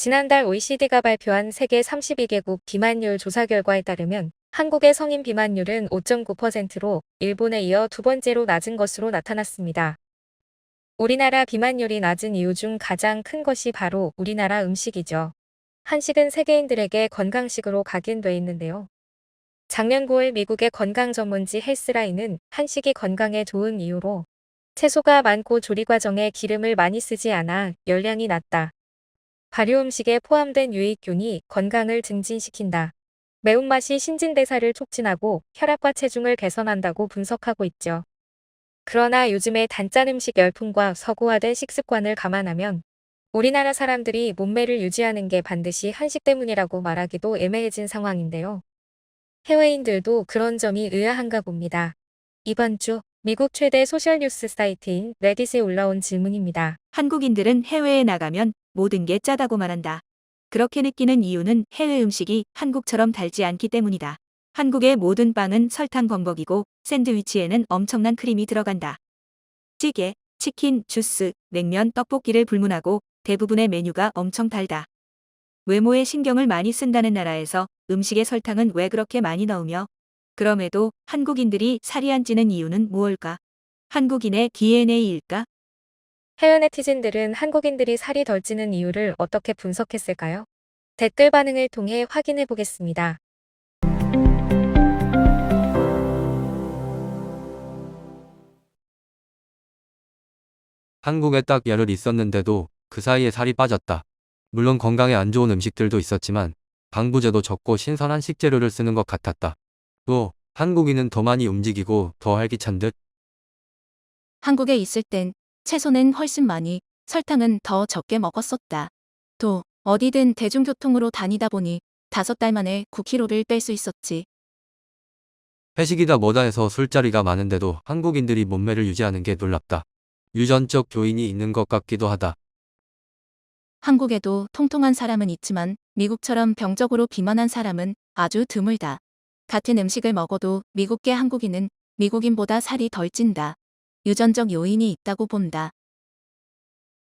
지난달 OECD가 발표한 세계 32개국 비만율 조사 결과에 따르면 한국의 성인 비만율은 5.9%로 일본에 이어 두 번째로 낮은 것으로 나타났습니다. 우리나라 비만율이 낮은 이유 중 가장 큰 것이 바로 우리나라 음식이죠. 한식은 세계인들에게 건강식으로 각인돼 있는데요. 작년 9월 미국의 건강 전문지 헬스라인은 한식이 건강에 좋은 이유로 채소가 많고 조리 과정에 기름을 많이 쓰지 않아 열량이 낮다. 발효 음식에 포함된 유익균이 건강을 증진시킨다. 매운맛이 신진대사를 촉진하고 혈압과 체중을 개선한다고 분석하고 있죠. 그러나 요즘의 단짠 음식 열풍과 서구화된 식습관을 감안하면 우리나라 사람들이 몸매를 유지하는 게 반드시 한식 때문이라고 말하기도 애매해진 상황인데요. 해외인들도 그런 점이 의아한가 봅니다. 이번 주 미국 최대 소셜뉴스 사이트인 레딧에 올라온 질문입니다. 한국인들은 해외에 나가면 모든 게 짜다고 말한다. 그렇게 느끼는 이유는 해외 음식이 한국처럼 달지 않기 때문이다. 한국의 모든 빵은 설탕 범벅이고 샌드위치에는 엄청난 크림이 들어간다. 찌개, 치킨, 주스, 냉면, 떡볶이를 불문하고 대부분의 메뉴가 엄청 달다. 외모에 신경을 많이 쓴다는 나라에서 음식에 설탕은 왜 그렇게 많이 넣으며 그럼에도 한국인들이 살이 안 찌는 이유는 무엇일까? 한국인의 DNA일까? 해외 네티즌들은 한국인들이 살이 덜 찌는 이유를 어떻게 분석했을까요? 댓글 반응을 통해 확인해 보겠습니다. 한국에 딱 열흘 있었는데도 그 사이에 살이 빠졌다. 물론 건강에 안 좋은 음식들도 있었지만 방부제도 적고 신선한 식재료를 쓰는 것 같았다. 또 한국인은 더 많이 움직이고 더 활기찬 듯. 한국에 있을 땐 채소는 훨씬 많이, 설탕은 더 적게 먹었었다. 또 어디든 대중교통으로 다니다 보니 5달 만에 9kg를 뺄 수 있었지. 회식이다 뭐다 해서 술자리가 많은데도 한국인들이 몸매를 유지하는 게 놀랍다. 유전적 요인이 있는 것 같기도 하다. 한국에도 통통한 사람은 있지만 미국처럼 병적으로 비만한 사람은 아주 드물다. 같은 음식을 먹어도 미국계 한국인은 미국인보다 살이 덜 찐다. 유전적 요인이 있다고 본다.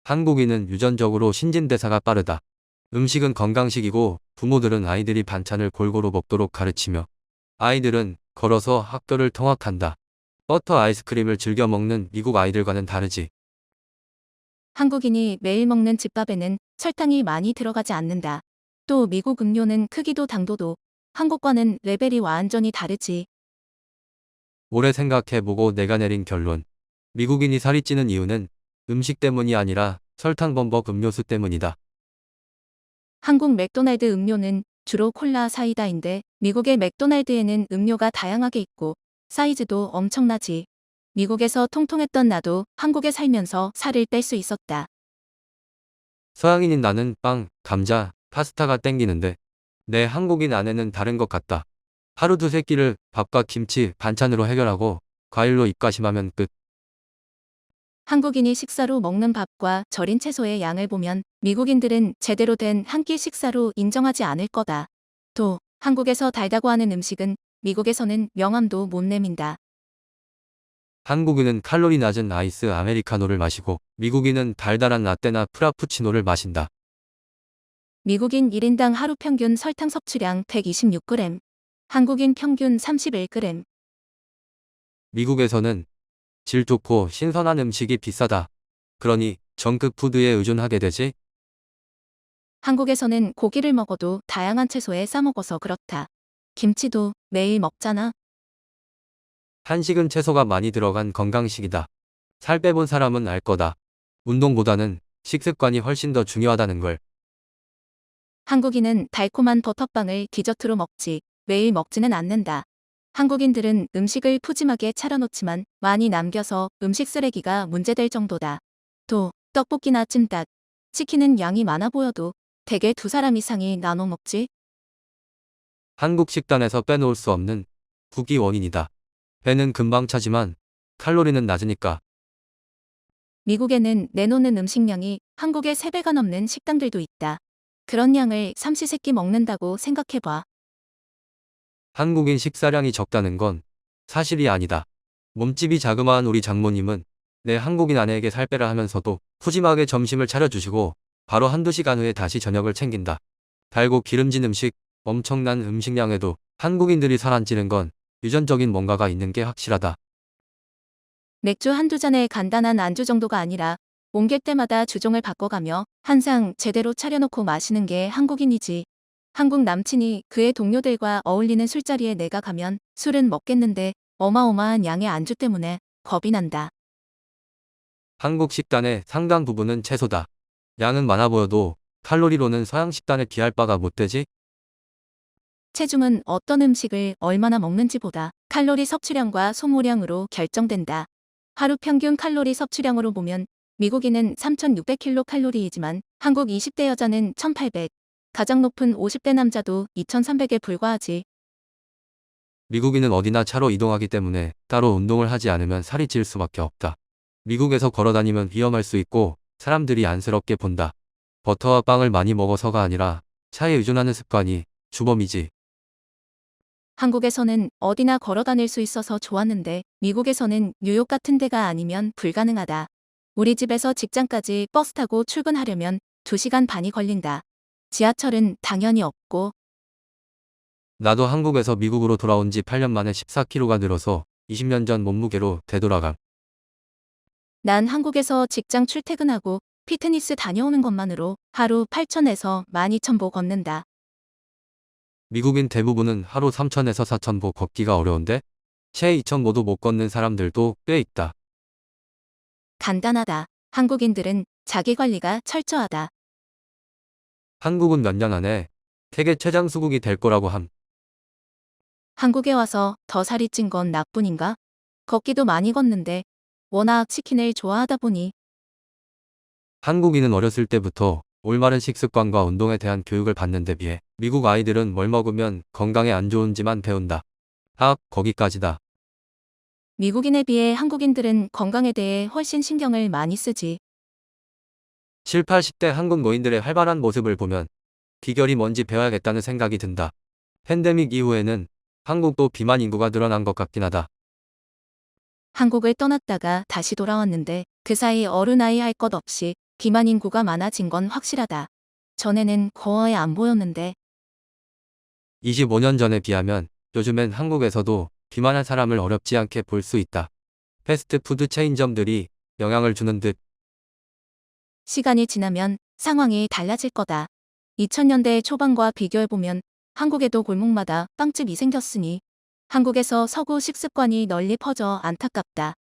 한국인은 유전적으로 신진대사가 빠르다. 음식은 건강식이고 부모들은 아이들이 반찬을 골고루 먹도록 가르치며 아이들은 걸어서 학교를 통학한다. 버터 아이스크림을 즐겨 먹는 미국 아이들과는 다르지. 한국인이 매일 먹는 집밥에는 설탕이 많이 들어가지 않는다. 또 미국 음료는 크기도 당도도 한국과는 레벨이 완전히 다르지. 오래 생각해보고 내가 내린 결론. 미국인이 살이 찌는 이유는 음식 때문이 아니라 설탕 범벅 음료수 때문이다. 한국 맥도날드 음료는 주로 콜라 사이다인데 미국의 맥도날드에는 음료가 다양하게 있고 사이즈도 엄청나지. 미국에서 통통했던 나도 한국에 살면서 살을 뺄 수 있었다. 서양인인 나는 빵, 감자, 파스타가 땡기는데 내 한국인 아내는 다른 것 같다. 하루 두세 끼를 밥과 김치, 반찬으로 해결하고 과일로 입가심하면 끝. 한국인이 식사로 먹는 밥과 절인 채소의 양을 보면 미국인들은 제대로 된 한 끼 식사로 인정하지 않을 거다. 또 한국에서 달다고 하는 음식은 미국에서는 명함도 못 내민다. 한국인은 칼로리 낮은 아이스 아메리카노를 마시고 미국인은 달달한 라떼나 프라푸치노를 마신다. 미국인 1인당 하루 평균 설탕 섭취량 126g, 한국인 평균 31g. 미국에서는 질 좋고 신선한 음식이 비싸다. 그러니 정크푸드에 의존하게 되지. 한국에서는 고기를 먹어도 다양한 채소에 싸먹어서 그렇다. 김치도 매일 먹잖아. 한식은 채소가 많이 들어간 건강식이다. 살 빼본 사람은 알 거다. 운동보다는 식습관이 훨씬 더 중요하다는 걸. 한국인은 달콤한 버터빵을 디저트로 먹지 매일 먹지는 않는다. 한국인들은 음식을 푸짐하게 차려놓지만 많이 남겨서 음식 쓰레기가 문제될 정도다. 또 떡볶이나 찜닭, 치킨은 양이 많아 보여도 대개 2사람 이상이 나눠 먹지. 한국 식단에서 빼놓을 수 없는 국이 원인이다. 배는 금방 차지만 칼로리는 낮으니까. 미국에는 내놓는 음식량이 한국의 3배가 넘는 식당들도 있다. 그런 양을 삼시세끼 먹는다고 생각해봐. 한국인 식사량이 적다는 건 사실이 아니다. 몸집이 자그마한 우리 장모님은 내 한국인 아내에게 살 빼라 하면서도 푸짐하게 점심을 차려주시고 바로 한두 시간 후에 다시 저녁을 챙긴다. 달고 기름진 음식, 엄청난 음식량에도 한국인들이 살 안 찌는 건 유전적인 뭔가가 있는 게 확실하다. 맥주 한두 잔의 간단한 안주 정도가 아니라 옮길 때마다 주종을 바꿔가며 항상 제대로 차려놓고 마시는 게 한국인이지. 한국 남친이 그의 동료들과 어울리는 술자리에 내가 가면 술은 먹겠는데 어마어마한 양의 안주 때문에 겁이 난다. 한국 식단의 상당 부분은 채소다. 양은 많아 보여도 칼로리로는 서양 식단에 비할 바가 못 되지? 체중은 어떤 음식을 얼마나 먹는지보다 칼로리 섭취량과 소모량으로 결정된다. 하루 평균 칼로리 섭취량으로 보면 미국인은 3,600kcal이지만 한국 20대 여자는 1,800, 가장 높은 50대 남자도 2,300에 불과하지. 미국인은 어디나 차로 이동하기 때문에 따로 운동을 하지 않으면 살이 찔 수밖에 없다. 미국에서 걸어 다니면 위험할 수 있고 사람들이 안쓰럽게 본다. 버터와 빵을 많이 먹어서가 아니라 차에 의존하는 습관이 주범이지. 한국에서는 어디나 걸어 다닐 수 있어서 좋았는데 미국에서는 뉴욕 같은 데가 아니면 불가능하다. 우리 집에서 직장까지 버스 타고 출근하려면 2시간 반이 걸린다. 지하철은 당연히 없고. 나도 한국에서 미국으로 돌아온 지 8년 만에 14kg가 늘어서 20년 전 몸무게로 되돌아감. 난 한국에서 직장 출퇴근하고 피트니스 다녀오는 것만으로 하루 8,000에서 12,000보 걷는다. 미국인 대부분은 하루 3,000에서 4,000보 걷기가 어려운데 채 2,000보도 못 걷는 사람들도 꽤 있다. 간단하다. 한국인들은 자기 관리가 철저하다. 한국은 몇 년 안에 세계 최장 수국이 될 거라고 함. 한국에 와서 더 살이 찐 건 나뿐인가? 걷기도 많이 걷는데 워낙 치킨을 좋아하다 보니. 한국인은 어렸을 때부터 올바른 식습관과 운동에 대한 교육을 받는 데 비해 미국 아이들은 뭘 먹으면 건강에 안 좋은지만 배운다. 거기까지다. 미국인에 비해 한국인들은 건강에 대해 훨씬 신경을 많이 쓰지. 7, 80대 한국 노인들의 활발한 모습을 보면 비결이 뭔지 배워야겠다는 생각이 든다. 팬데믹 이후에는 한국도 비만 인구가 늘어난 것 같긴 하다. 한국을 떠났다가 다시 돌아왔는데 그 사이 어른 아이 할 것 없이 비만 인구가 많아진 건 확실하다. 전에는 거의 안 보였는데. 25년 전에 비하면 요즘엔 한국에서도 비만한 사람을 어렵지 않게 볼 수 있다. 패스트푸드 체인점들이 영향을 주는 듯. 시간이 지나면 상황이 달라질 거다. 2000년대 초반과 비교해보면 한국에도 골목마다 빵집이 생겼으니 한국에서 서구 식습관이 널리 퍼져 안타깝다.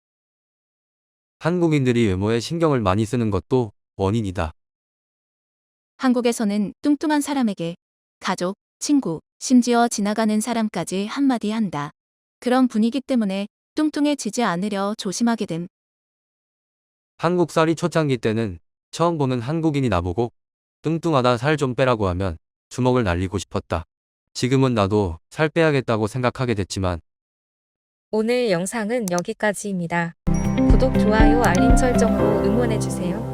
한국인들이 외모에 신경을 많이 쓰는 것도 원인이다. 한국에서는 뚱뚱한 사람에게 가족, 친구, 심지어 지나가는 사람까지 한마디 한다. 그런 분위기 때문에 뚱뚱해지지 않으려 조심하게 됨. 한국살이 초창기 때는 처음 보는 한국인이 나보고 뚱뚱하다 살 좀 빼라고 하면 주먹을 날리고 싶었다. 지금은 나도 살 빼야겠다고 생각하게 됐지만 오늘 영상은 여기까지입니다. 구독, 좋아요, 알림 설정으로 응원해주세요.